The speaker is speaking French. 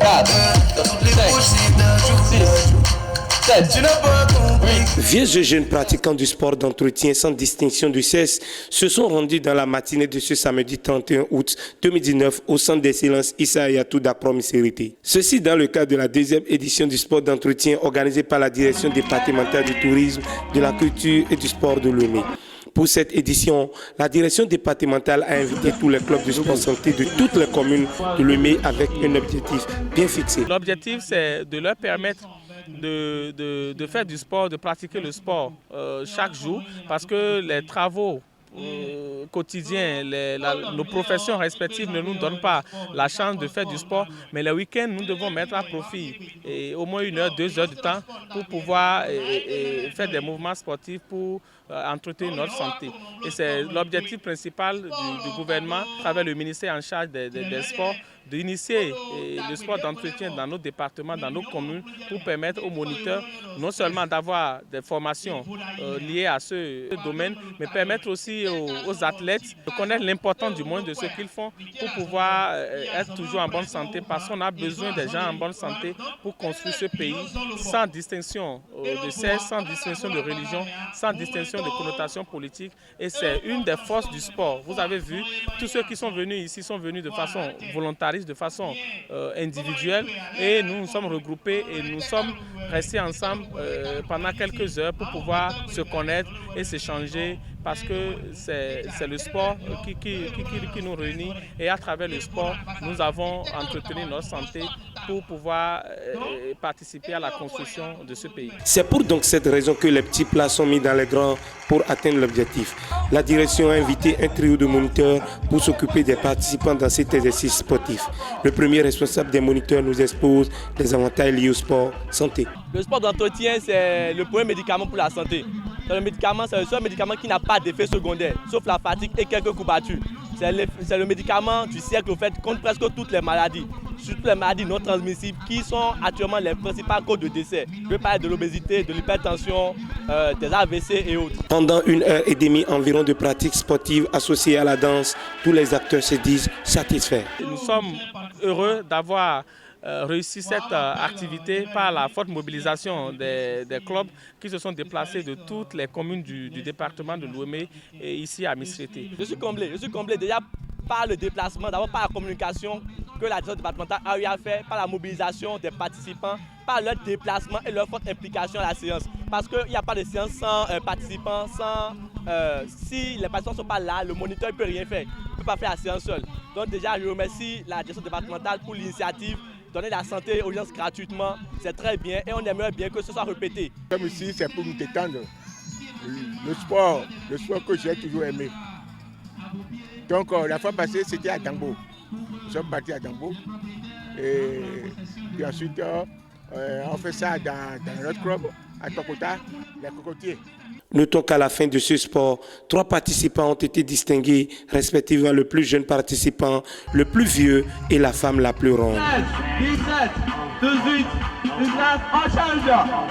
4, 5, 6, 7, 8. Vieux et jeunes pratiquants du sport d'entretien sans distinction de sexe se sont rendus dans la matinée de ce samedi 31 août 2019 au centre d'excellence Issa Hayatou d'Apro-Misérité. Ceci dans le cadre de la deuxième édition du sport d'entretien organisée par la direction départementale du tourisme, de la culture et du sport de Lomé. Pour cette édition, la direction départementale a invité tous les clubs de sport santé de toutes les communes de Lomé avec un objectif bien fixé. L'objectif, c'est de leur permettre de faire du sport, de pratiquer le sport chaque jour, parce que les travaux quotidiens, nos professions respectives ne nous donnent pas la chance de faire du sport, mais les week-ends, nous devons mettre à profit au moins 1 heure, 2 heures de temps pour pouvoir faire des mouvements sportifs pour entretenir notre santé. Et c'est l'objectif principal du gouvernement, à travers le ministère en charge des sports, d'initier le sport d'entretien dans nos départements, dans nos communes, pour permettre aux moniteurs non seulement d'avoir des formations liées à ce domaine, mais permettre aussi aux athlètes de connaître l'importance du moins de ce qu'ils font pour pouvoir être toujours en bonne santé, parce qu'on a besoin des gens en bonne santé pour construire ce pays sans distinction de sexe, sans distinction de religion, sans distinction de connotation politique. Et c'est une des forces du sport. Vous avez vu, tous ceux qui sont venus ici sont venus de façon volontariste, de façon individuelle, et nous nous sommes regroupés et nous sommes restés ensemble pendant quelques heures pour pouvoir se connaître et s'échanger, parce que c'est le sport qui nous réunit, et à travers le sport, nous avons entretenu notre santé pour pouvoir participer à la construction de ce pays. C'est pour donc cette raison que les petits plats sont mis dans les grands pour atteindre l'objectif. La direction a invité un trio de moniteurs pour s'occuper des participants dans cet exercice sportif. Le premier responsable des moniteurs nous expose les avantages liés au sport santé. Le sport d'entretien, c'est le premier médicament pour la santé. C'est le seul médicament qui n'a pas d'effet secondaire, sauf la fatigue et quelques courbatures. C'est le médicament du siècle au fait contre presque toutes les maladies, surtout les maladies non transmissibles qui sont actuellement les principales causes de décès. Je veux parler de l'obésité, de l'hypertension, des AVC et autres. Pendant 1h30 environ de pratiques sportives associées à la danse, tous les acteurs se disent satisfaits. Nous sommes heureux d'avoir réussi cette activité par la forte mobilisation des clubs qui se sont déplacés de toutes les communes du département de Lomé et ici à Missété. Je suis comblé déjà par le déplacement, d'abord par la communication que la direction départementale a eu à faire, par la mobilisation des participants, par leur déplacement et leur forte implication à la séance. Parce qu'il n'y a pas de séance sans participants, si les participants ne sont pas là, le moniteur ne peut rien faire, il ne peut pas faire la séance seul. Donc déjà, je remercie la direction départementale pour l'initiative. Donner la santé aux gens gratuitement, c'est très bien, et on aimerait bien que ce soit répété. Comme ici, c'est pour nous détendre. Le sport que j'ai toujours aimé. Donc la fois passée, c'était à Dambo. Nous sommes partis à Dambo. Et puis ensuite, on fait ça dans notre club, à Tokota, les cocotiers. Notons qu'à la fin de ce sport, 3 participants ont été distingués, respectivement le plus jeune participant, le plus vieux et la femme la plus ronde. 17, 18, 19, en charge.